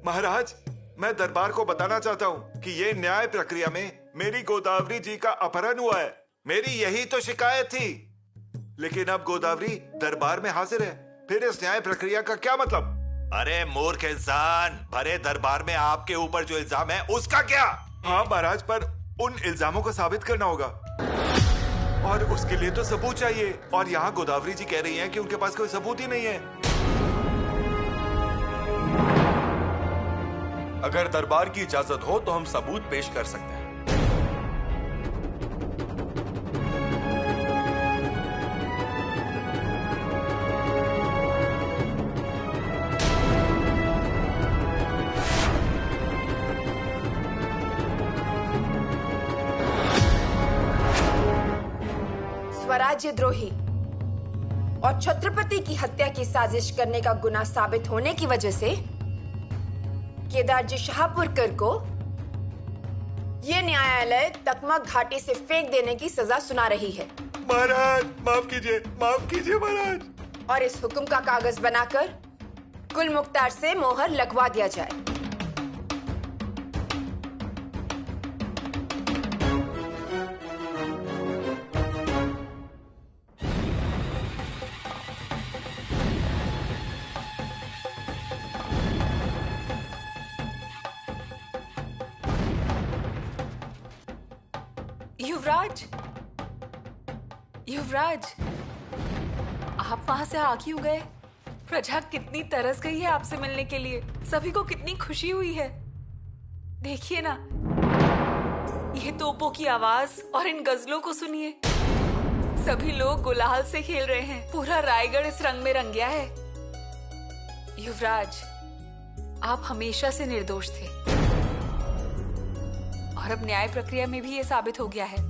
महाराज, मैं दरबार को बताना चाहता हूँ कि ये न्याय प्रक्रिया में मेरी गोदावरी जी का अपहरण हुआ है। मेरी यही तो शिकायत थी। लेकिन अब गोदावरी दरबार में हाजिर है, फिर इस न्याय प्रक्रिया का क्या मतलब? अरे मूर्ख इंसान, भरे दरबार में आपके ऊपर जो इल्जाम है उसका क्या? हाँ महाराज, पर उन इल्जामों को साबित करना होगा और उसके लिए तो सबूत चाहिए। और यहाँ गोदावरी जी कह रही हैं कि उनके पास कोई सबूत ही नहीं है। अगर दरबार की इजाजत हो तो हम सबूत पेश कर सकते हैं। स्वराज्य द्रोही और छत्रपति की हत्या की साजिश करने का गुनाह साबित होने की वजह से केदार जी शाहपुरकर को ये न्यायालय तकमक घाटी से फेंक देने की सजा सुना रही है। महाराज माफ कीजिए महाराज। और इस हुक्म का कागज बनाकर कुल मुख्तार से मोहर लगवा दिया जाए। युवराज, युवराज, आप वहां से आ क्यों गए? प्रजा कितनी तरस गई है आपसे मिलने के लिए। सभी को कितनी खुशी हुई है। देखिए ना, ये तोपों की आवाज और इन गजलों को सुनिए। सभी लोग गुलाल से खेल रहे हैं। पूरा रायगढ़ इस रंग में रंग गया है। युवराज, आप हमेशा से निर्दोष थे और अब न्याय प्रक्रिया में भी ये साबित हो गया है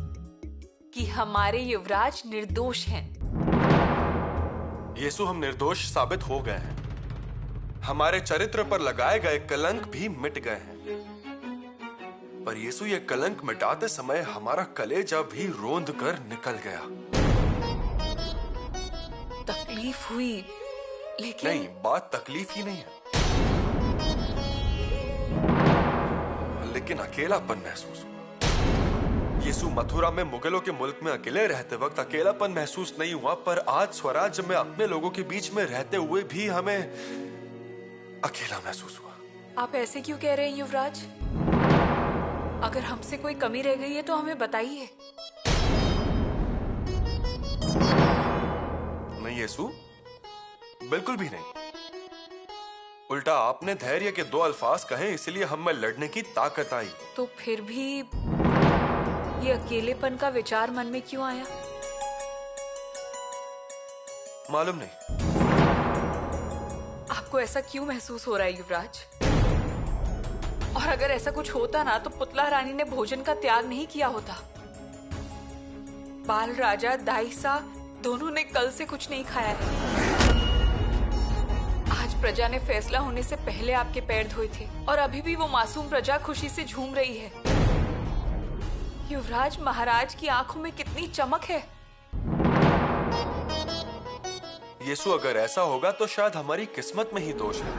कि हमारे युवराज निर्दोष हैं। येसु, हम निर्दोष साबित हो गए हैं। हमारे चरित्र पर लगाए गए कलंक भी मिट गए हैं। पर येसु, ये कलंक मिटाते समय हमारा कलेजा भी रोंद कर निकल गया। तकलीफ हुई, लेकिन नहीं, बात तकलीफ ही नहीं है, लेकिन अकेलापन महसूस हुआ। येसु, मथुरा में मुगलों के मुल्क में अकेले रहते वक्त अकेलापन महसूस नहीं हुआ, पर आज स्वराज्य में अपने लोगों के बीच में रहते हुए भी हमें अकेला महसूस हुआ। आप ऐसे क्यों कह रहे हैं युवराज? अगर हमसे कोई कमी रह गई है तो हमें बताइए। नहीं येसु, बिल्कुल भी नहीं। उल्टा आपने धैर्य के 2 अल्फाज कहे, इसलिए हम में लड़ने की ताकत आई। तो फिर भी ये अकेलेपन का विचार मन में क्यों आया? मालूम नहीं। आपको ऐसा क्यों महसूस हो रहा है युवराज? और अगर ऐसा कुछ होता ना तो पुतला रानी ने भोजन का त्याग नहीं किया होता। बाल राजा, दाइसा दोनों ने कल से कुछ नहीं खाया है। प्रजा ने फैसला होने से पहले आपके पैर धोए थे और अभी भी वो मासूम प्रजा खुशी से झूम रही है। युवराज, महाराज की आंखों में कितनी चमक है। येसु, अगर ऐसा होगा तो शायद हमारी किस्मत में ही दोष है।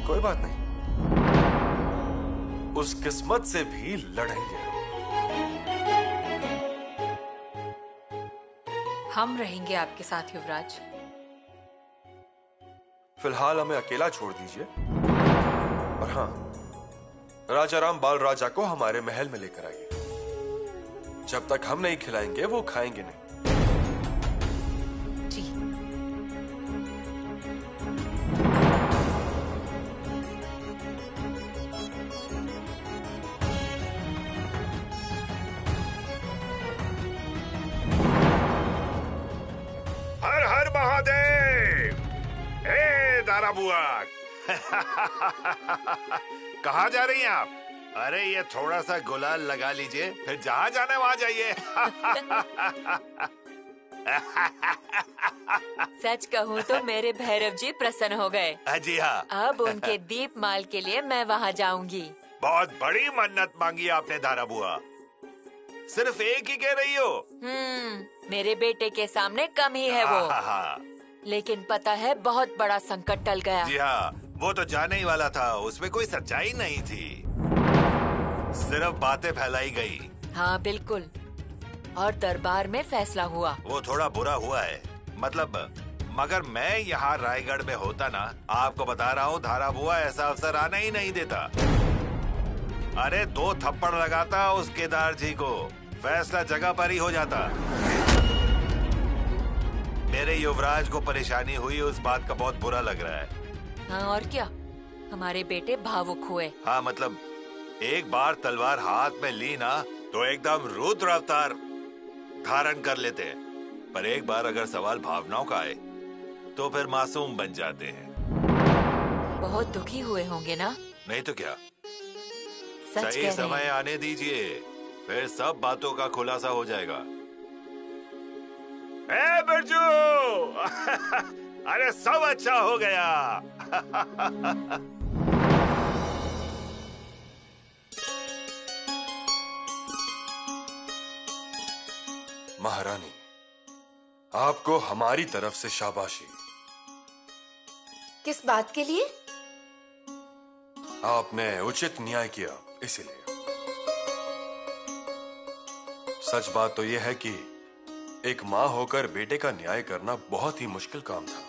कोई बात नहीं, उस किस्मत से भी लड़ेंगे। हम रहेंगे आपके साथ युवराज। फिलहाल हमें अकेला छोड़ दीजिए। और हाँ, राजा राम बाल राजा को हमारे महल में लेकर आइए। जब तक हम नहीं खिलाएंगे वो खाएंगे नहीं। जी। हर हर महादेव। हे दारा बुआ, कहाँ जा रही हैं आप? अरे ये थोड़ा सा गुलाल लगा लीजिए, फिर जहाँ जाना है वहाँ जाइए। सच कहूँ तो मेरे भैरव जी प्रसन्न हो गए। जी हाँ। अब उनके दीपमाल के लिए मैं वहाँ जाऊंगी। बहुत बड़ी मन्नत मांगी आपने दारा बुआ। सिर्फ एक ही कह रही हो? मेरे बेटे के सामने कम ही है वो। लेकिन पता है बहुत बड़ा संकट टल गया। जी हाँ, वो तो जाने ही वाला था, उसमें कोई सच्चाई नहीं थी, सिर्फ बातें फैलाई गई। हाँ बिल्कुल, और दरबार में फैसला हुआ। वो थोड़ा बुरा हुआ है, मतलब मगर मैं यहाँ रायगढ़ में होता ना, आपको बता रहा हूँ धारा बुआ ऐसा अवसर आने ही नहीं देता। अरे 2 थप्पड़ लगाता उस केदार जी को, फैसला जगह पर ही हो जाता। मेरे युवराज को परेशानी हुई, उस बात का बहुत बुरा लग रहा है। हाँ और क्या, हमारे बेटे भावुक हुए। हाँ मतलब एक बार तलवार हाथ में ली ना तो एकदम रुद्र अवतार धारण कर लेते हैं, पर एक बार अगर सवाल भावनाओं का आए तो फिर मासूम बन जाते हैं। बहुत दुखी हुए होंगे ना? नहीं तो क्या, सच सही कह समय रहे हैं। आने दीजिए, फिर सब बातों का खुलासा हो जाएगा। ए बिरजू अरे सब अच्छा हो गया। महारानी, आपको हमारी तरफ से शाबाशी। किस बात के लिए? आपने उचित न्याय किया, इसीलिए। सच बात तो यह है कि एक मां होकर बेटे का न्याय करना बहुत ही मुश्किल काम था,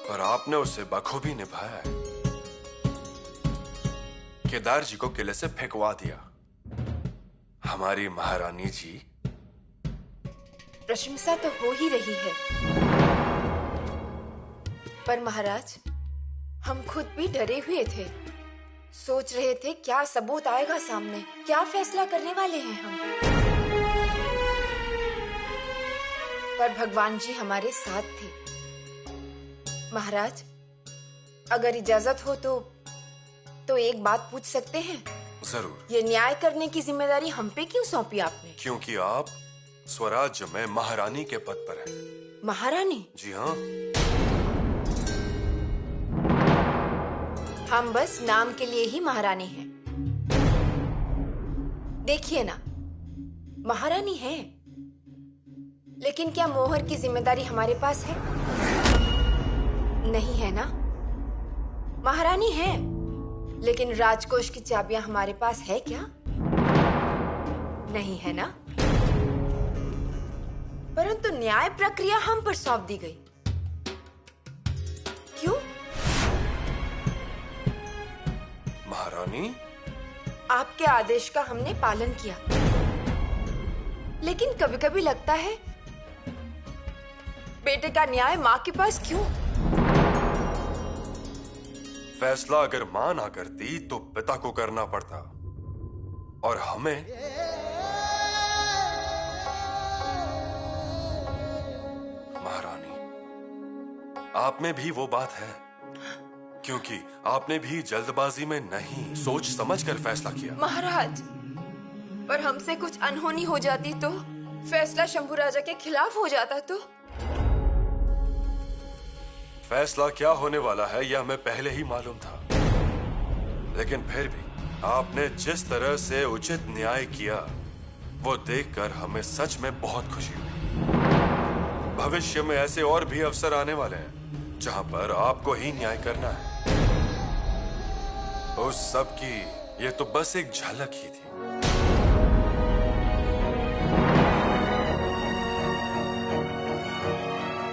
पर आपने उससे बखूबी निभाया है। केदार जी को किले से फेंकवा दिया। हमारी महारानी जी, प्रशंसा तो हो ही रही है, पर महाराज हम खुद भी डरे हुए थे। सोच रहे थे क्या सबूत आएगा सामने, क्या फैसला करने वाले हैं हम। पर भगवान जी हमारे साथ थे। महाराज अगर इजाजत हो तो एक बात पूछ सकते हैं? जरूर। ये न्याय करने की जिम्मेदारी हम पे क्यों सौंपी आपने? क्योंकि आप स्वराज्य में महारानी के पद पर हैं। महारानी? जी हाँ। हम बस नाम के लिए ही महारानी हैं। देखिए ना, महारानी हैं, लेकिन क्या मोहर की जिम्मेदारी हमारे पास है? नहीं है ना। महारानी हैं, लेकिन राजकोष की चाबियां हमारे पास है क्या? नहीं है ना। परंतु न्याय प्रक्रिया हम पर सौंप दी गई। क्यों? महारानी, आपके आदेश का हमने पालन किया, लेकिन कभी कभी लगता है बेटे का न्याय माँ के पास क्यों? फैसला अगर मां ना करती तो पिता को करना पड़ता, और हमें महारानी, आप में भी वो बात है, क्योंकि आपने भी जल्दबाजी में नहीं, सोच समझ कर फैसला किया। महाराज, पर हमसे कुछ अनहोनी हो जाती तो, फैसला शंभू राजा के खिलाफ हो जाता तो? फैसला क्या होने वाला है यह हमें पहले ही मालूम था, लेकिन फिर भी आपने जिस तरह से उचित न्याय किया वो देखकर हमें सच में बहुत खुशी हुई। भविष्य में ऐसे और भी अवसर आने वाले हैं जहां पर आपको ही न्याय करना है। उस सब की ये तो बस एक झलक ही थी।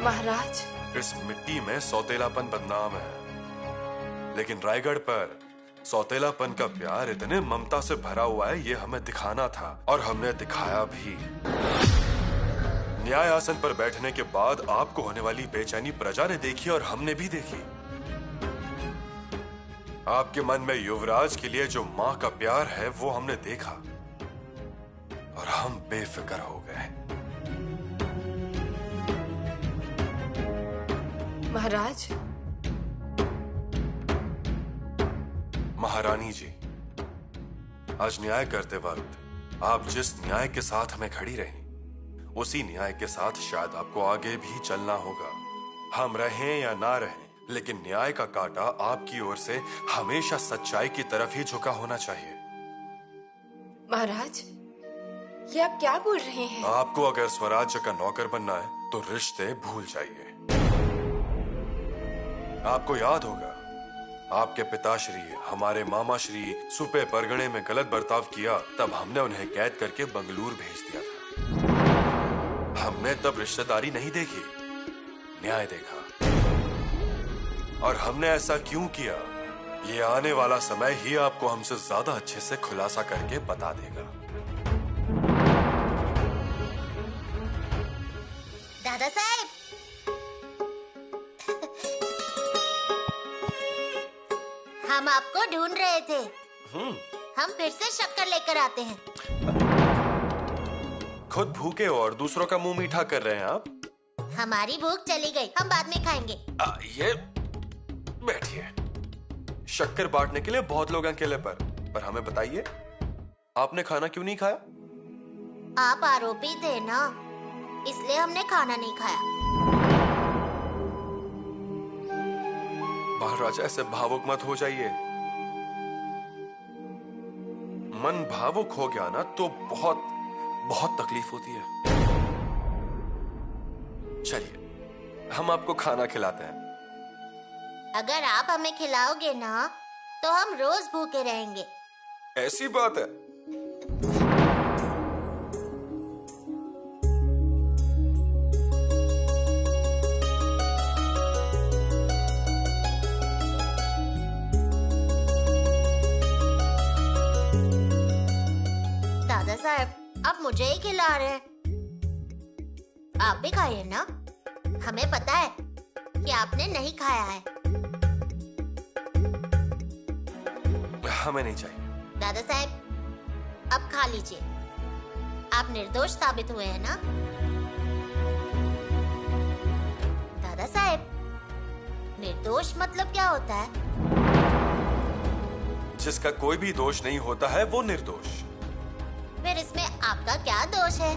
महाराज, इस मिट्टी में सौतेलापन बदनाम है, लेकिन रायगढ़ पर सौतेलापन का प्यार इतने ममता से भरा हुआ है, ये हमें दिखाना था और हमने दिखाया भी। न्याय आसन पर बैठने के बाद आपको होने वाली बेचैनी प्रजा ने देखी और हमने भी देखी। आपके मन में युवराज के लिए जो मां का प्यार है वो हमने देखा और हम बेफिक्र हो गए। महाराज, महारानी जी, आज न्याय करते वक्त आप जिस न्याय के साथ हमें खड़ी रही, उसी न्याय के साथ शायद आपको आगे भी चलना होगा। हम रहें या ना रहें, लेकिन न्याय का कांटा आपकी ओर से हमेशा सच्चाई की तरफ ही झुका होना चाहिए। महाराज, ये आप क्या बोल रहे हैं? आपको अगर स्वराज्य का नौकर बनना है तो रिश्ते भूल जाइए। आपको याद होगा आपके पिताश्री, हमारे मामा श्री सुपे परगणे में गलत बर्ताव किया, तब हमने उन्हें कैद करके बंगलूर भेज दिया था। हमने तब रिश्तेदारी नहीं देखी, न्याय देखा। और हमने ऐसा क्यों किया, ये आने वाला समय ही आपको हमसे ज्यादा अच्छे से खुलासा करके बता देगा। दादा साहब, हम आपको ढूंढ रहे थे। हम फिर से शक्कर लेकर आते हैं। खुद भूखे हो और दूसरों का मुंह मीठा कर रहे हैं आप। हमारी भूख चली गई, हम बाद में खाएंगे। ये बैठिए। शक्कर बांटने के लिए बहुत लोग हैं अकेले पर हमें बताइए, आपने खाना क्यों नहीं खाया? आप आरोपी थे ना, इसलिए हमने खाना नहीं खाया। महाराजा, ऐसे भावुक मत हो जाइए। मन भावुक हो गया ना तो बहुत बहुत तकलीफ होती है। चलिए, हम आपको खाना खिलाते हैं। अगर आप हमें खिलाओगे ना, तो हम रोज भूखे रहेंगे। ऐसी बात है? दादा साहब, आप मुझे ही खिला रहे हैं। आप भी खाइए ना, हमें पता है कि आपने नहीं खाया है। हमें नहीं चाहिए। दादा साहब, अब खा लीजिए। आप निर्दोष साबित हुए हैं ना। दादा साहब, निर्दोष मतलब क्या होता है? जिसका कोई भी दोष नहीं होता है वो निर्दोष। फिर इसमें आपका क्या दोष है?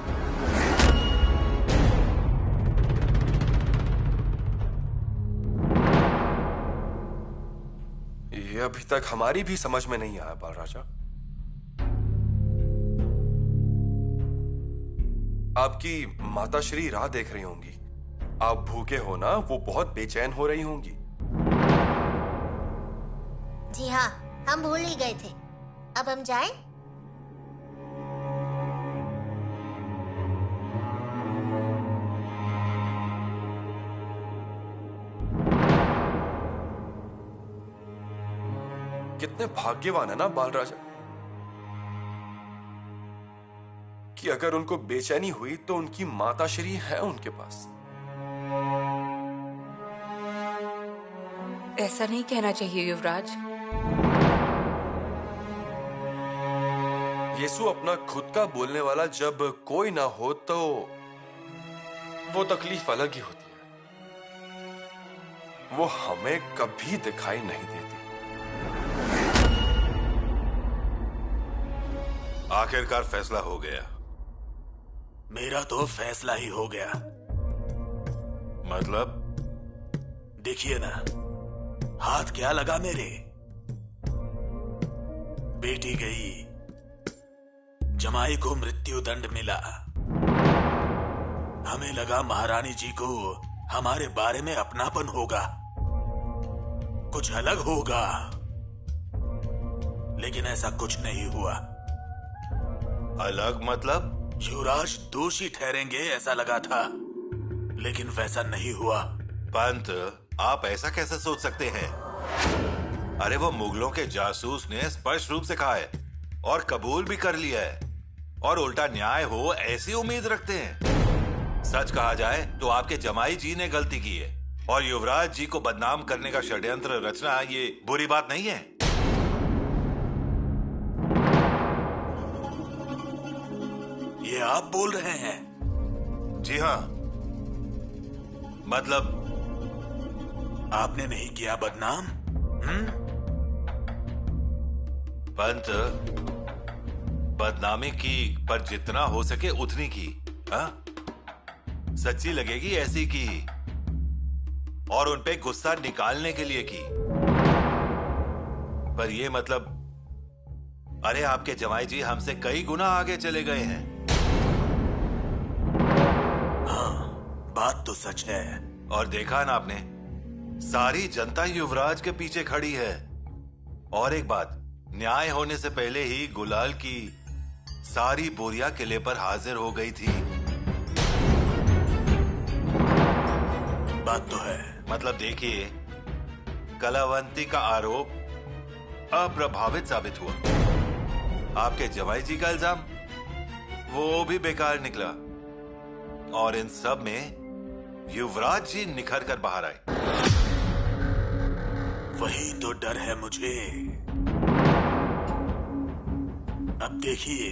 ये अभी तक हमारी भी समझ में नहीं आया बाल राजा। आपकी माताश्री राह देख रही होंगी। आप भूखे हो ना, वो बहुत बेचैन हो रही होंगी। जी हाँ, हम भूल ही गए थे। अब हम जाएं? कितने भाग्यवान है ना बाल राजा कि अगर उनको बेचैनी हुई तो उनकी माताश्री है उनके पास। ऐसा नहीं कहना चाहिए युवराज। यीशु अपना खुद का बोलने वाला जब कोई ना हो तो वो तकलीफ अलग ही होती है। वो हमें कभी दिखाई नहीं देती। आखिरकार फैसला हो गया। मेरा तो फैसला ही हो गया। मतलब? देखिए ना, हाथ क्या लगा मेरे। बेटी गई, जमाई को मृत्यु दंड मिला। हमें लगा महारानी जी को हमारे बारे में अपनापन होगा, कुछ अलग होगा, लेकिन ऐसा कुछ नहीं हुआ। अलग मतलब? युवराज दोषी ठहरेंगे ऐसा लगा था, लेकिन वैसा नहीं हुआ। पंत, आप ऐसा कैसे सोच सकते हैं? अरे वो मुगलों के जासूस ने स्पष्ट रूप से कहा है और कबूल भी कर लिया है, और उल्टा न्याय हो ऐसी उम्मीद रखते हैं। सच कहा जाए तो आपके जमाई जी ने गलती की है, और युवराज जी को बदनाम करने का षड्यंत्र रचना ये बुरी बात नहीं है। ये आप बोल रहे हैं? जी हाँ। मतलब? आपने नहीं किया बदनाम? पंत, बदनामी की, पर जितना हो सके उतनी की। हाँ? सच्ची लगेगी ऐसी की, और उन पे गुस्सा निकालने के लिए की। पर ये मतलब, अरे आपके जमाई जी हमसे कई गुना आगे चले गए हैं। हाँ, बात तो सच है। और देखा ना आपने, सारी जनता युवराज के पीछे खड़ी है। और एक बात, न्याय होने से पहले ही गुलाल की सारी बोरियां किले पर हाजिर हो गई थी। बात तो है। मतलब देखिए, कलावंती का आरोप अप्रभावित साबित हुआ। आपके जमाई जी का इल्जाम, वो भी बेकार निकला। और इन सब में युवराज जी निखर कर बाहर आए। वही तो डर है मुझे। अब देखिए,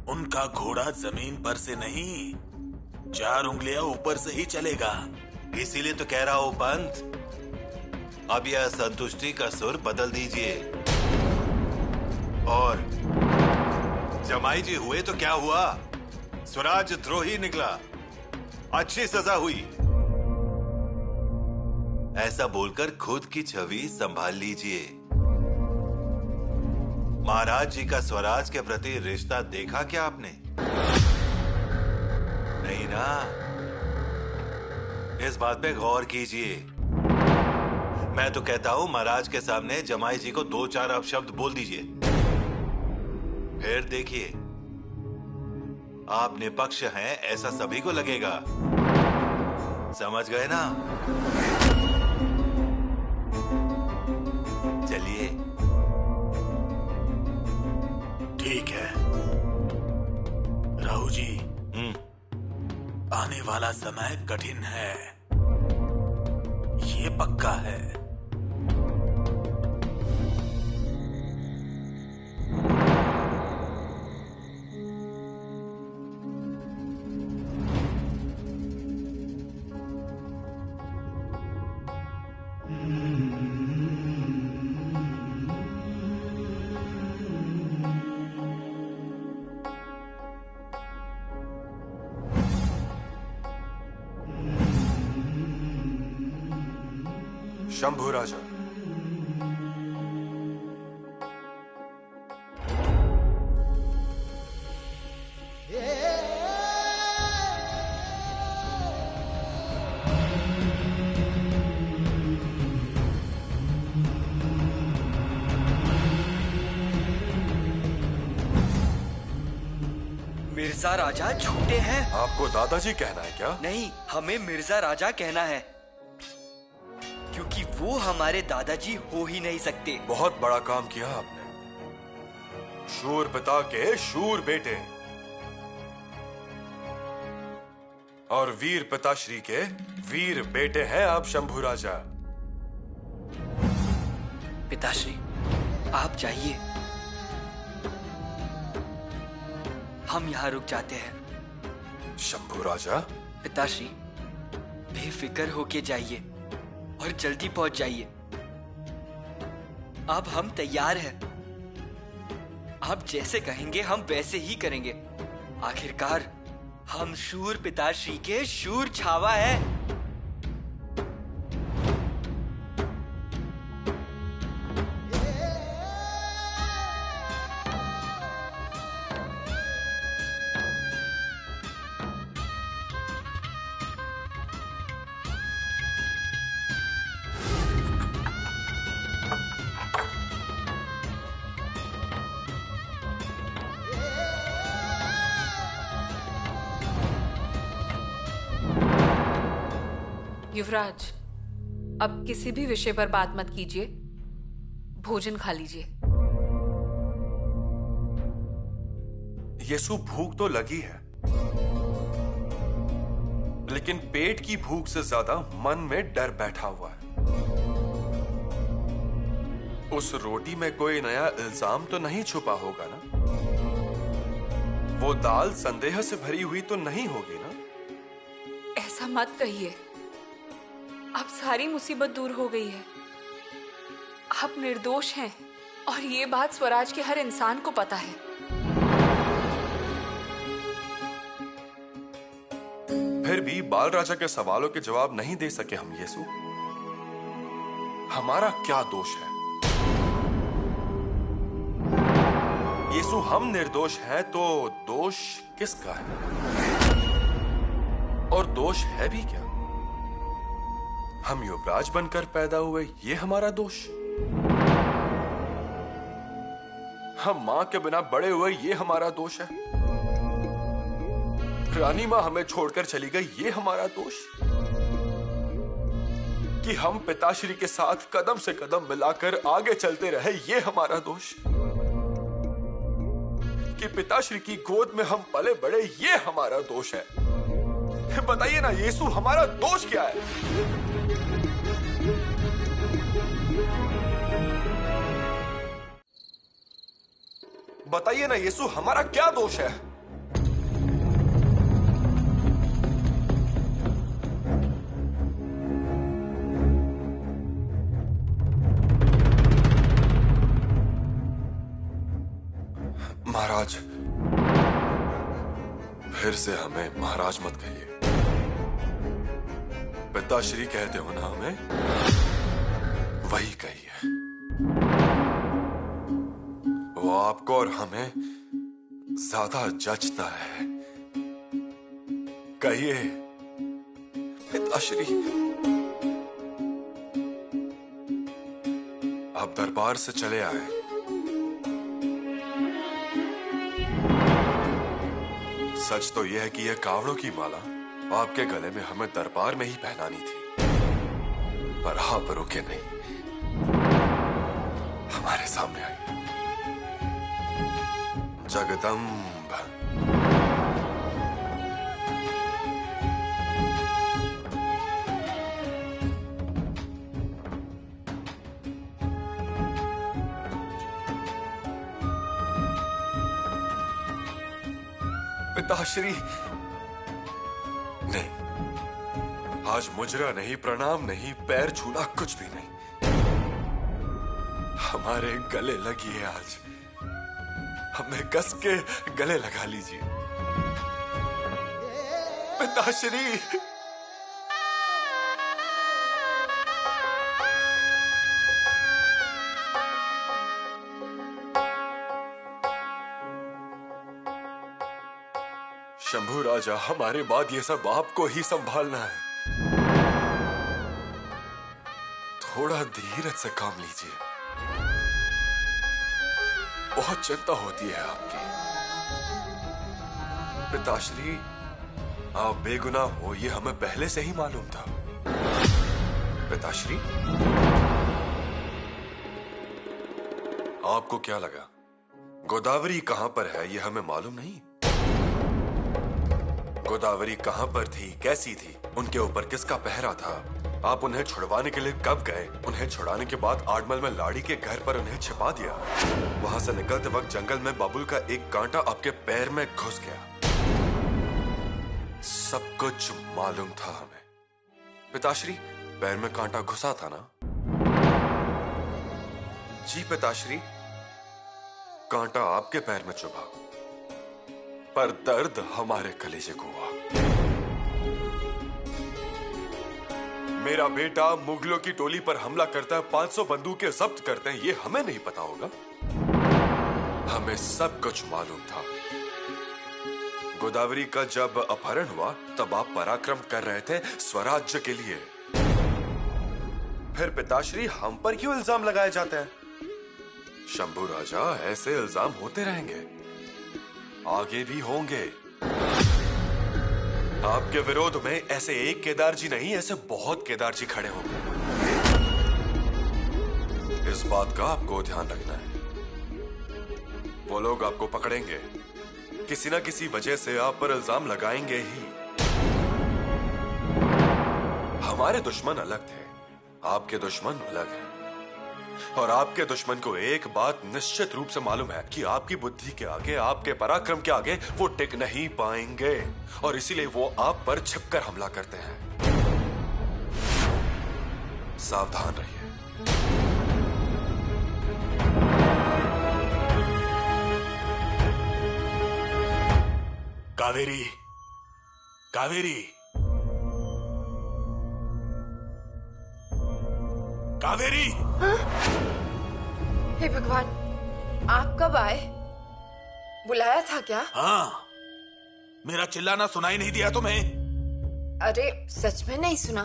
उनका घोड़ा जमीन पर से नहीं, 4 उंगलियां ऊपर से ही चलेगा। इसीलिए तो कह रहा हूं पंत, अब यह संतुष्टि का सुर बदल दीजिए। और जमाई जी हुए तो क्या हुआ, स्वराज द्रोही निकला, अच्छी सजा हुई। ऐसा बोलकर खुद की छवि संभाल लीजिए। महाराज जी का स्वराज के प्रति रिश्ता देखा क्या आपने? नहीं ना? इस बात पे गौर कीजिए। मैं तो कहता हूं महाराज के सामने जमाई जी को 2-4 अपशब्द बोल दीजिए, फिर देखिए आप निपक्ष हैं ऐसा सभी को लगेगा। समझ गए ना? चलिए। ठीक है राहु जी, आने वाला समय कठिन है, ये पक्का है। शंभू राजा, मिर्जा राजा झूठे हैं। आपको दादाजी कहना है क्या? नहीं, हमें मिर्जा राजा कहना है, क्योंकि वो हमारे दादाजी हो ही नहीं सकते। बहुत बड़ा काम किया आपने। शूर पिता के शूर बेटे और वीर पिताश्री के वीर बेटे हैं आप शंभू राजा। पिताश्री, आप जाइए, हम यहाँ रुक जाते हैं। शंभू राजा। पिताश्री, बेफिक्र होके जाइए और जल्दी पहुंच जाइए। अब हम तैयार हैं। आप जैसे कहेंगे हम वैसे ही करेंगे। आखिरकार हम शूर पिताश्री के शूर छावा है। युवराज, अब किसी भी विषय पर बात मत कीजिए, भोजन खा लीजिए। यीशु, भूख तो लगी है, लेकिन पेट की भूख से ज्यादा मन में डर बैठा हुआ है। उस रोटी में कोई नया इल्जाम तो नहीं छुपा होगा ना? वो दाल संदेह से भरी हुई तो नहीं होगी ना? ऐसा मत कहिए, अब सारी मुसीबत दूर हो गई है। आप निर्दोष हैं और ये बात स्वराज के हर इंसान को पता है। फिर भी बाल राजा के सवालों के जवाब नहीं दे सके हम यीशु। हमारा क्या दोष है? यीशु, हम निर्दोष हैं तो दोष किसका है? और दोष है भी क्या? हम युवराज बनकर पैदा हुए, ये हमारा दोष? हम मां के बिना बड़े हुए, ये हमारा दोष है? रानी मां हमें छोड़कर चली गई, ये हमारा दोष? कि हम पिताश्री के साथ कदम से कदम मिलाकर आगे चलते रहे, ये हमारा दोष? कि पिताश्री की गोद में हम पले बड़े, ये हमारा दोष है? बताइए ना यीशु, हमारा दोष क्या है? बताइए ना यीशु, हमारा क्या दोष है? महाराज, फिर से हमें महाराज मत कहिए। पिताश्री कहते हो ना हमें, वही कहिए। वो आपको और हमें ज्यादा जचता है। कहिए पिताश्री। आप दरबार से चले आए, सच तो यह है कि यह कावड़ों की माला आपके गले में हमें दरबार में ही पहनानी थी, पर आप रुके नहीं, हमारे सामने आई। जगदम्ब, पिताश्री। नहीं, आज मुजरा नहीं, प्रणाम नहीं, पैर छूना कुछ भी नहीं। हमारे गले लगिए आज, हमें कस के गले लगा लीजिए पिताश्री। शंभू राजा, हमारे बाद ये सब आपको ही संभालना है। थोड़ा धीरज से काम लीजिए, बहुत चिंता होती है आपकी। पिताश्री, आप बेगुनाह हो, ये हमें पहले से ही मालूम था। पिताश्री, आपको क्या लगा गोदावरी कहां पर है, ये हमें मालूम नहीं? गोदावरी कहां पर थी, कैसी थी, उनके ऊपर किसका पहरा था? आप उन्हें छुड़वाने के लिए कब गए? उन्हें छुड़ाने के बाद आडमल में लाड़ी के घर पर उन्हें छिपा दिया। वहां से निकलते वक्त जंगल में बबुल का एक कांटा आपके पैर में घुस गया। सब कुछ मालूम था हमें। पिताश्री, पैर में कांटा घुसा था ना? जी पिताश्री, कांटा आपके पैर में चुभा, पर दर्द हमारे कलेजे को हुआ। मेरा बेटा मुगलों की टोली पर हमला करता है, 500 बंदूकें जब्त करते हैं, ये हमें नहीं पता होगा? हमें सब कुछ मालूम था। गोदावरी का जब अपहरण हुआ तब आप पराक्रम कर रहे थे स्वराज्य के लिए। फिर पिताश्री, हम पर क्यों इल्जाम लगाए जाते हैं? शंभू राजा, ऐसे इल्जाम होते रहेंगे, आगे भी होंगे। आपके विरोध में ऐसे एक केदार जी नहीं, ऐसे बहुत केदार जी खड़े होंगे। इस बात का आपको ध्यान रखना है। वो लोग आपको पकड़ेंगे, किसी ना किसी वजह से आप पर इल्जाम लगाएंगे ही। हमारे दुश्मन अलग थे, आपके दुश्मन अलग हैं। और आपके दुश्मन को एक बात निश्चित रूप से मालूम है कि आपकी बुद्धि के आगे, आपके पराक्रम के आगे वो टिक नहीं पाएंगे, और इसीलिए वो आप पर छिपकर हमला करते हैं। सावधान रहिए। कावेरी, कावेरी, कावेरी। हे भगवान, आप कब आए? बुलाया था क्या? हाँ, मेरा चिल्लाना सुनाई नहीं दिया तुम्हें? अरे सच में नहीं सुना।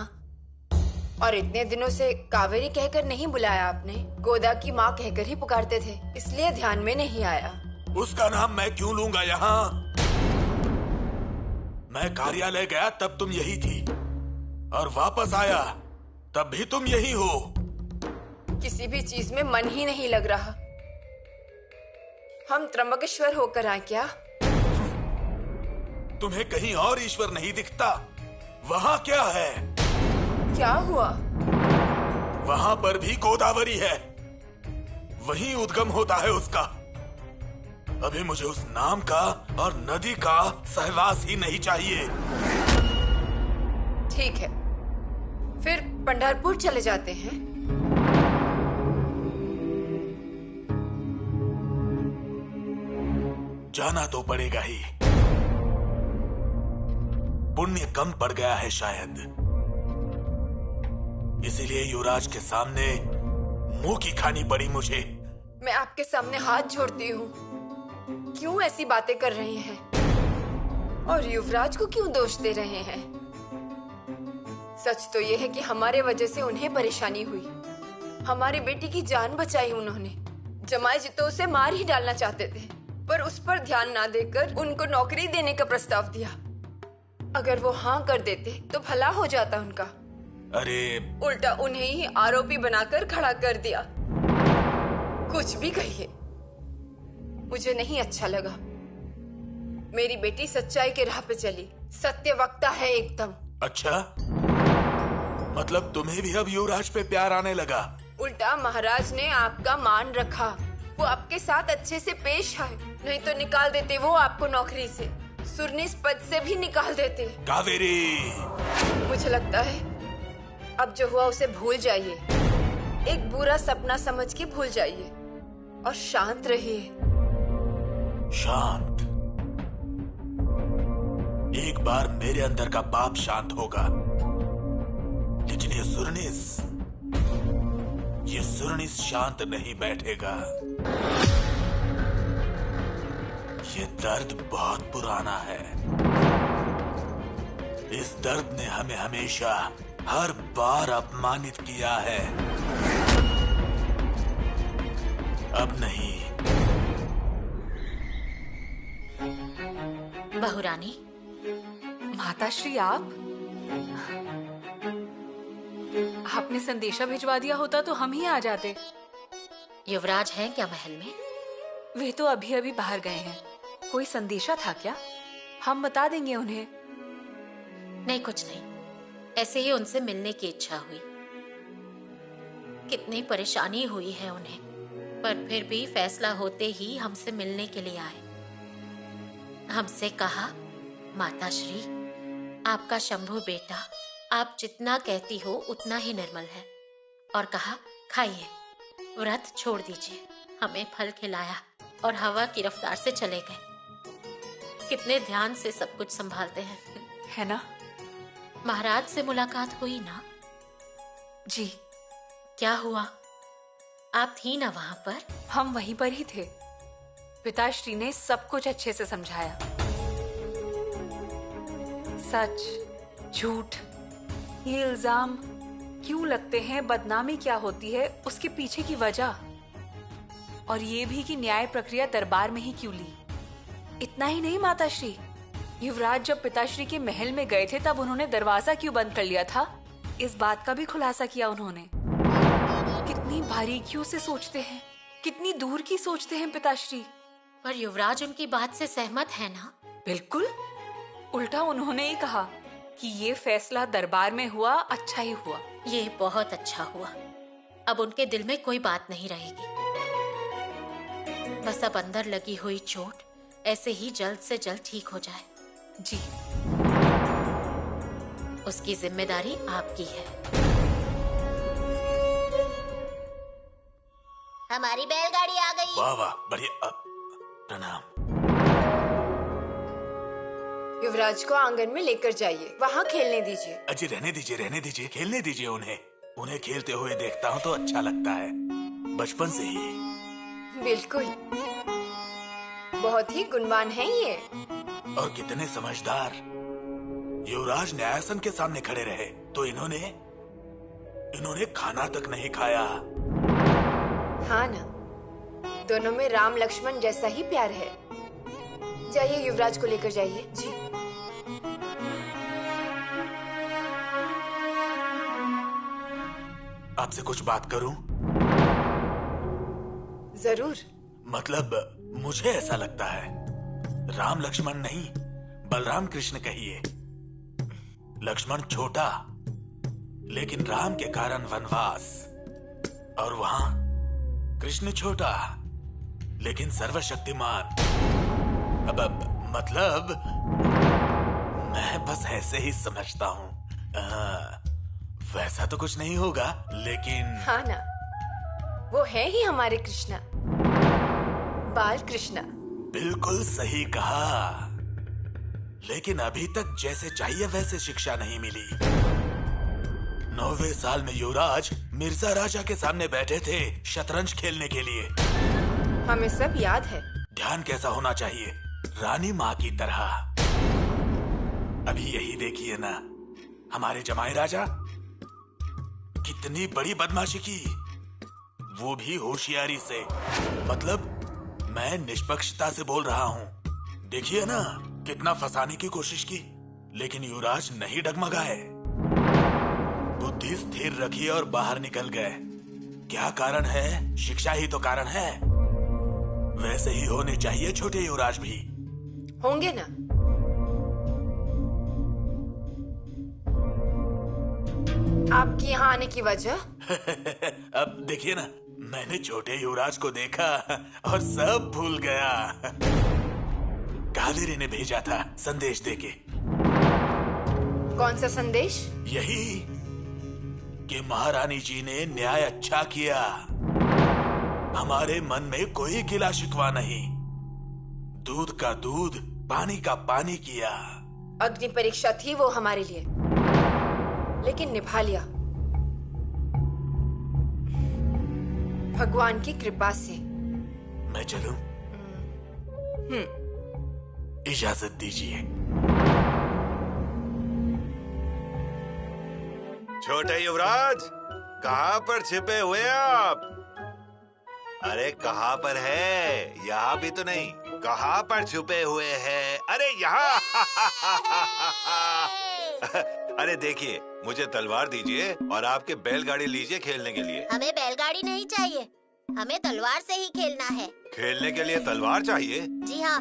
और इतने दिनों से कावेरी कहकर नहीं बुलाया आपने, गोदा की माँ कहकर ही पुकारते थे, इसलिए ध्यान में नहीं आया। उसका नाम मैं क्यों लूंगा यहाँ? मैं कार्यालय गया तब तुम यही थी, और वापस आया तब भी तुम यही हो। किसी भी चीज में मन ही नहीं लग रहा। हम त्र्यंबकेश्वर होकर आए क्या? तुम्हें कहीं और ईश्वर नहीं दिखता? वहाँ क्या है? क्या हुआ? वहाँ पर भी गोदावरी है, वहीं उद्गम होता है उसका। अभी मुझे उस नाम का और नदी का सहवास ही नहीं चाहिए। ठीक है, फिर पंढरपुर चले जाते हैं। जाना तो पड़ेगा ही। पुण्य कम पड़ गया है शायद, इसीलिए युवराज के सामने मुंह की खानी पड़ी मुझे। मैं आपके सामने हाथ जोड़ती हूँ, क्यों ऐसी बातें कर रहे हैं? और युवराज को क्यों दोष दे रहे हैं? सच तो यह है कि हमारे वजह से उन्हें परेशानी हुई। हमारी बेटी की जान बचाई उन्होंने। जमाई जी तो उसे मार ही डालना चाहते थे, पर उस पर ध्यान ना देकर उनको नौकरी देने का प्रस्ताव दिया। अगर वो हाँ कर देते तो भला हो जाता उनका। अरे उल्टा उन्हें ही आरोपी बनाकर खड़ा कर दिया। कुछ भी कहिए, मुझे नहीं अच्छा लगा। मेरी बेटी सच्चाई के राह पे चली, सत्यवक्ता है एकदम। अच्छा, मतलब तुम्हें भी अब युवराज पे प्यार आने लगा? उल्टा महाराज ने आपका मान रखा, वो आपके साथ अच्छे से पेश आए, नहीं तो निकाल देते वो आपको नौकरी से, सुरनीस पद से भी निकाल देते। कावेरी, मुझे लगता है अब जो हुआ उसे भूल जाइए, एक बुरा सपना समझ के भूल जाइए और शांत रहिए। शांत? एक बार मेरे अंदर का पाप शांत होगा, लेकिन ये सुरनीस शांत नहीं बैठेगा। ये दर्द बहुत पुराना है। इस दर्द ने हमें हमेशा हर बार अपमानित किया है। अब नहीं। बहुरानी, माताश्री, आपने संदेशा भिजवा दिया होता तो हम ही आ जाते। युवराज हैं क्या महल में? वे तो अभी अभी बाहर गए हैं। कोई संदेशा था क्या? हम बता देंगे उन्हें। नहीं, कुछ नहीं, ऐसे ही उनसे मिलने की इच्छा हुई। कितनी परेशानी हुई है उन्हें, पर फिर भी फैसला होते ही हमसे मिलने के लिए आए। हमसे कहा, माताश्री, आपका शंभू बेटा आप जितना कहती हो उतना ही निर्मल है, और कहा खाइए, व्रत छोड़ दीजिए। हमें फल खिलाया और हवा की रफ्तार से चले गए। कितने ध्यान से सब कुछ संभालते हैं, है ना? महाराज से मुलाकात हुई ना? जी। क्या हुआ? आप थी ना वहां पर? हम वहीं पर ही थे। पिताश्री ने सब कुछ अच्छे से समझाया। सच, झूठ, ये इल्जाम क्यों लगते हैं, बदनामी क्या होती है, उसके पीछे की वजह, और ये भी कि न्याय प्रक्रिया दरबार में ही क्यों ली। इतना ही नहीं माताश्री, युवराज जब पिताश्री के महल में गए थे तब उन्होंने दरवाजा क्यों बंद कर लिया था, इस बात का भी खुलासा किया उन्होंने। कितनी बारीकियों से सोचते हैं, कितनी दूर की सोचते हैं पिताश्री। पर युवराज उनकी बात से सहमत है ना? बिल्कुल, उल्टा उन्होंने ही कहा कि ये फैसला दरबार में हुआ, अच्छा ही हुआ। ये बहुत अच्छा हुआ। अब उनके दिल में कोई बात नहीं रहेगी। बस अब अंदर लगी हुई चोट ऐसे ही जल्द से जल्द ठीक हो जाए। जी। उसकी जिम्मेदारी आपकी है। हमारी बैलगाड़ी आ गई। वाह वाह, बढ़िया। प्रणाम। युवराज को आंगन में लेकर जाइए, वहाँ खेलने दीजिए। अजी रहने दीजिए, खेलने दीजिए उन्हें खेलते हुए देखता हूँ तो अच्छा लगता है, बचपन से ही। बिल्कुल, बहुत ही गुणवान है ये। और कितने समझदार। युवराज न्यायासन के सामने खड़े रहे तो इन्होंने इन्होंने खाना तक नहीं खाया। हाँ ना, दोनों में राम लक्ष्मण जैसा ही प्यार है। जाइए, युवराज को लेकर जाइए। जी। आपसे कुछ बात करूं? जरूर। मतलब मुझे ऐसा लगता है, राम लक्ष्मण नहीं बलराम कृष्ण कहिए। लक्ष्मण छोटा, लेकिन राम के कारण वनवास, और वहां कृष्ण छोटा लेकिन सर्वशक्तिमान। अब मतलब मैं बस ऐसे ही समझता हूँ। वैसा तो कुछ नहीं होगा, लेकिन हाँ ना, वो है ही हमारे कृष्णा, बाल कृष्णा। बिल्कुल सही कहा, लेकिन अभी तक जैसे चाहिए वैसे शिक्षा नहीं मिली। 9वें साल में युवराज मिर्जा राजा के सामने बैठे थे शतरंज खेलने के लिए। हमें सब याद है। ध्यान कैसा होना चाहिए, रानी माँ की तरह। अभी यही देखिए ना, हमारे जमाई राजा कितनी बड़ी बदमाशी की, वो भी होशियारी से। मतलब मैं निष्पक्षता से बोल रहा हूँ। देखिए ना, कितना फंसाने की कोशिश की, लेकिन युवराज नहीं डगमगाए। बुद्धि स्थिर रखी और बाहर निकल गए। क्या कारण है? शिक्षा ही तो कारण है। वैसे ही होने चाहिए छोटे युवराज भी। होंगे ना। आपकी यहाँ आने की वजह? अब देखिए ना, मैंने छोटे युवराज को देखा और सब भूल गया। कावेरी ने भेजा था संदेश देके। कौन सा संदेश? यही कि महारानी जी ने न्याय अच्छा किया, हमारे मन में कोई गिला शिकवा नहीं, दूध का दूध पानी का पानी किया। अग्नि परीक्षा थी वो हमारे लिए, लेकिन निभा लिया भगवान की कृपा से। मैं चलूं? इजाजत दीजिए। छोटे युवराज, कहाँ पर छिपे हुए आप? अरे कहाँ पर है? यहाँ भी तो नहीं। कहाँ पर छुपे हुए हैं? अरे यहाँ। अरे देखिए, मुझे तलवार दीजिए और आपके बैलगाड़ी लीजिए खेलने के लिए। हमें बैलगाड़ी नहीं चाहिए, हमें तलवार से ही खेलना है। खेलने के लिए तलवार चाहिए? जी हाँ,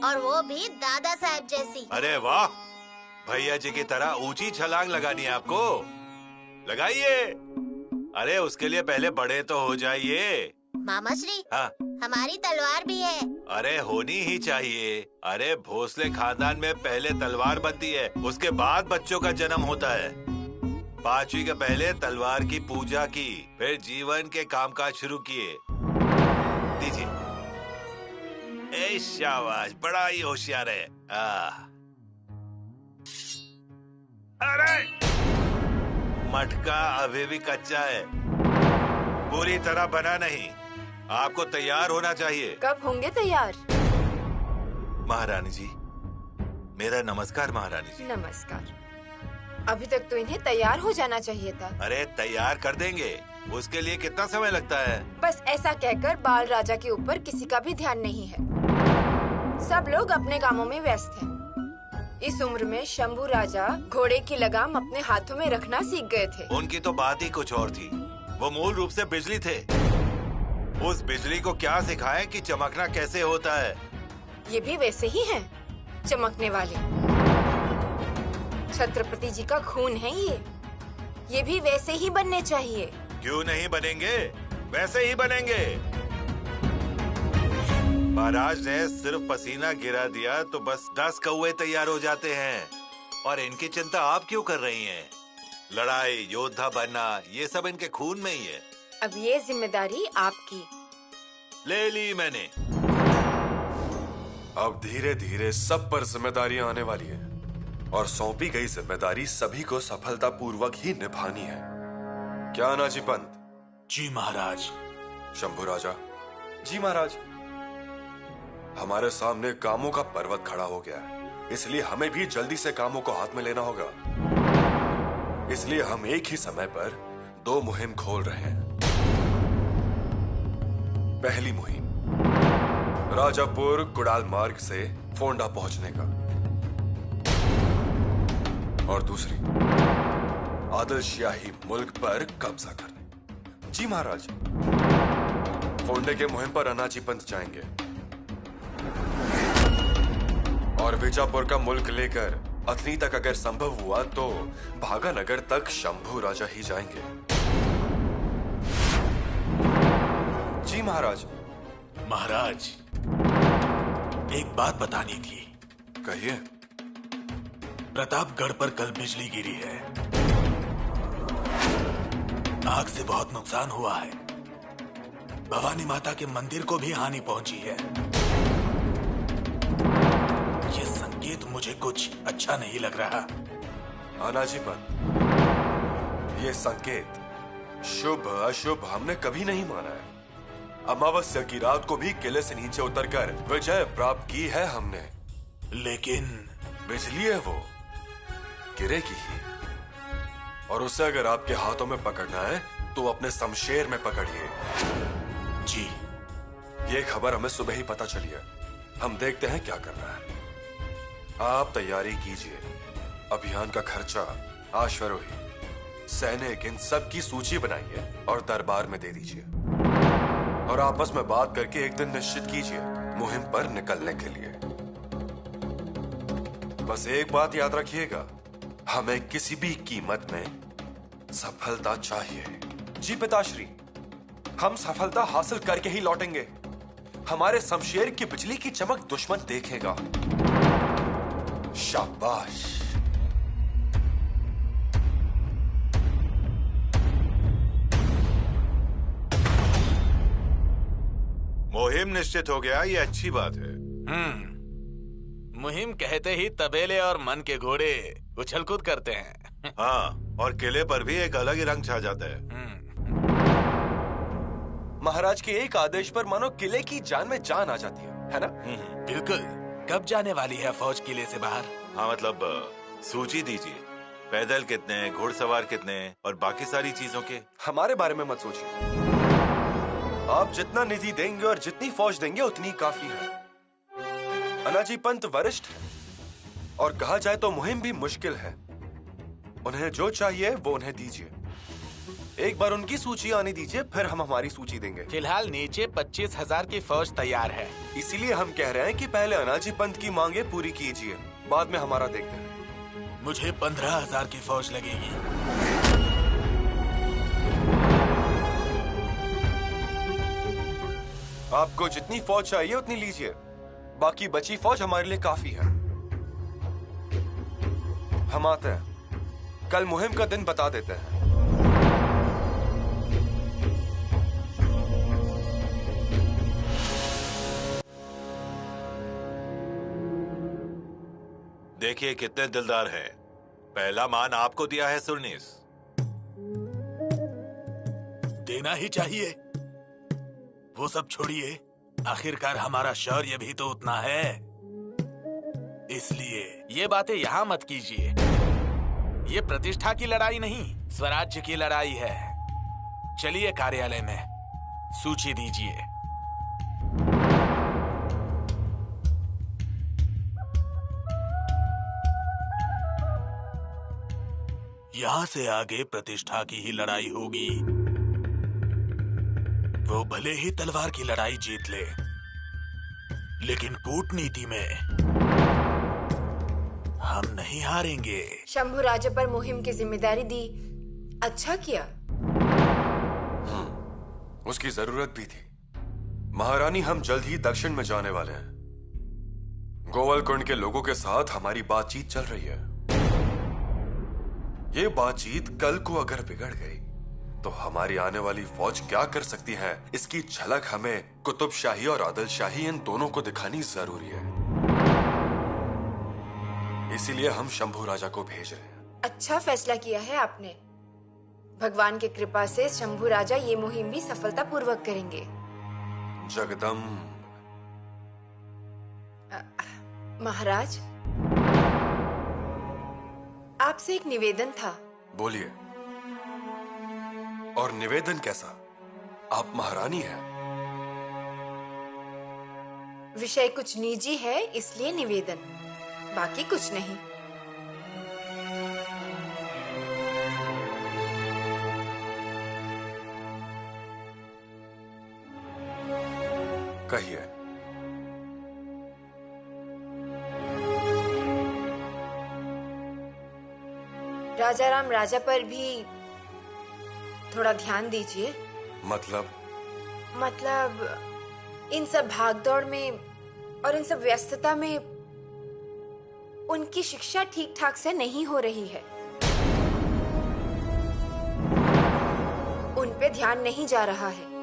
और वो भी दादा साहब जैसी। अरे वाह, भैया जी की तरह ऊंची छलांग लगानी है आपको। लगाइए। अरे उसके लिए पहले बड़े तो हो जाइए। मामा श्री, हाँ, हमारी तलवार भी है। अरे होनी ही चाहिए। अरे भोसले खानदान में पहले तलवार बनती है, उसके बाद बच्चों का जन्म होता है। 5वीं के पहले तलवार की पूजा की, फिर जीवन के कामकाज शुरू किए। दीजिए। ए शाबाश, बड़ा ही होशियार है। अरे मटका अभी भी कच्चा है, पूरी तरह बना नहीं। आपको तैयार होना चाहिए। कब होंगे तैयार? महारानी जी, मेरा नमस्कार। महारानी जी नमस्कार। अभी तक तो इन्हें तैयार हो जाना चाहिए था। अरे तैयार कर देंगे, उसके लिए कितना समय लगता है? बस ऐसा कहकर बाल राजा के ऊपर किसी का भी ध्यान नहीं है। सब लोग अपने कामों में व्यस्त हैं। इस उम्र में शंभू राजा घोड़े की लगाम अपने हाथों में रखना सीख गए थे। उनकी तो बात ही कुछ और थी। वो मूल रूप से बिजली थे। उस बिजली को क्या सिखाएं कि चमकना कैसे होता है। ये भी वैसे ही हैं, चमकने वाले। छत्रपति जी का खून है ये भी वैसे ही बनने चाहिए। क्यों नहीं बनेंगे? वैसे ही बनेंगे। महाराज ने सिर्फ पसीना गिरा दिया तो बस 10 कौवे तैयार हो जाते हैं। और इनकी चिंता आप क्यों कर रही हैं? लड़ाई, योद्धा बनना, ये सब इनके खून में ही है। अब ये जिम्मेदारी आपकी। ले ली मैंने। अब धीरे धीरे सब पर जिम्मेदारियां आने वाली है, और सौंपी गई जिम्मेदारी सभी को सफलतापूर्वक ही निभानी है। क्या नाजी पंत? जी महाराज। शंभू राजा? जी महाराज। हमारे सामने कामों का पर्वत खड़ा हो गया है, इसलिए हमें भी जल्दी से कामों को हाथ में लेना होगा। इसलिए हम एक ही समय पर 2 मुहिम खोल रहे हैं। पहली मुहिम राजापुर कुड़ाल मार्ग से फोंडा पहुंचने का, और दूसरी आदिल शाही मुल्क पर कब्जा करने। जी महाराज, फोंडे के मुहिम पर अनाजी पंत जाएंगे और विजापुर का मुल्क लेकर अथनी तक अगर संभव हुआ तो भागानगर तक शंभू राजा ही जाएंगे। जी महाराज। महाराज, एक बात बतानी थी। कहिए। प्रतापगढ़ पर कल बिजली गिरी है, आग से बहुत नुकसान हुआ है। भवानी माता के मंदिर को भी हानि पहुंची है। ये संकेत मुझे कुछ अच्छा नहीं लग रहा। अनाजी पंत, ये संकेत शुभ अशुभ हमने कभी नहीं माना है। अमावस्या की रात को भी किले से नीचे उतरकर विजय प्राप्त की है हमने। लेकिन बिजली है वो, गिरेगी ही, और उसे अगर आपके हाथों में पकड़ना है तो अपने शमशेर में पकड़िए। जी। ये खबर हमें सुबह ही पता चली है, हम देखते हैं क्या करना है। आप तैयारी कीजिए, अभियान का खर्चा, आश्वरोही, सैनिक, इन सब की सूची बनाइए और दरबार में दे दीजिए, और आपस में बात करके एक दिन निश्चित कीजिए मुहिम पर निकलने के लिए। बस एक बात याद रखिएगा, हमें किसी भी कीमत में सफलता चाहिए। जी पिताश्री, हम सफलता हासिल करके ही लौटेंगे। हमारे शमशेर की बिजली की चमक दुश्मन देखेगा। शाबाश। मुहिम निश्चित हो गया, ये अच्छी बात है। मुहिम कहते ही तबेले और मन के घोड़े उछल कूद करते हैं। हाँ, और किले पर भी एक अलग ही रंग छा जाता है। महाराज के एक आदेश पर मानो किले की जान में जान आ जाती है ना? बिल्कुल। कब जाने वाली है फौज किले से बाहर? हाँ, मतलब सूची दीजिए, पैदल कितने, घुड़सवार कितने, और बाकी सारी चीजों के। हमारे बारे में मत सोचिए, आप जितना निधि देंगे और जितनी फौज देंगे उतनी काफी है। अनाजी पंत वरिष्ठ है, और कहा जाए तो मुहिम भी मुश्किल है। उन्हें जो चाहिए वो उन्हें दीजिए। एक बार उनकी सूची आने दीजिए, फिर हम हमारी सूची देंगे। फिलहाल नीचे 25,000 की फौज तैयार है। इसीलिए हम कह रहे हैं कि पहले अनाजी पंत की मांगे पूरी कीजिए, बाद में हमारा देखते हैं। मुझे 15,000 की फौज लगेगी। आपको जितनी फौज चाहिए उतनी लीजिए, बाकी बची फौज हमारे लिए काफी है। हम आते हैं, कल मुहिम का दिन बता देते हैं। देखिए कितने दिलदार हैं। पहला मान आपको दिया है सुरनीस। देना ही चाहिए। वो सब छोड़िए, आखिरकार हमारा शौर्य भी तो उतना है। इसलिए ये बातें यहाँ मत कीजिए। ये प्रतिष्ठा की लड़ाई नहीं, स्वराज्य की लड़ाई है। चलिए कार्यालय में, सूची दीजिए। यहाँ से आगे प्रतिष्ठा की ही लड़ाई होगी। वो भले ही तलवार की लड़ाई जीत ले, लेकिन कूटनीति में हम नहीं हारेंगे। शंभू राजा पर मुहिम की जिम्मेदारी दी, अच्छा किया। उसकी जरूरत भी थी। महारानी, हम जल्द ही दक्षिण में जाने वाले हैं। गोवलकुंड के लोगों के साथ हमारी बातचीत चल रही है। ये बातचीत कल को अगर बिगड़ गई तो हमारी आने वाली फौज क्या कर सकती है, इसकी झलक हमें कुतुब शाही और आदिल शाही, इन दोनों को दिखानी जरूरी है। इसीलिए हम शंभू राजा को भेज रहे हैं। अच्छा फैसला किया है आपने। भगवान की कृपा से शंभू राजा ये मुहिम भी सफलतापूर्वक करेंगे। जगदम्ब। महाराज, आपसे एक निवेदन था। बोलिए। और निवेदन कैसा? आप महारानी हैं। विषय कुछ निजी है इसलिए निवेदन, बाकी कुछ नहीं। कहिए। राजाराम राजा पर भी थोड़ा ध्यान दीजिए। मतलब इन सब भागदौड़ में और इन सब व्यस्तता में उनकी शिक्षा ठीक ठाक से नहीं हो रही है। उन पे ध्यान नहीं जा रहा है।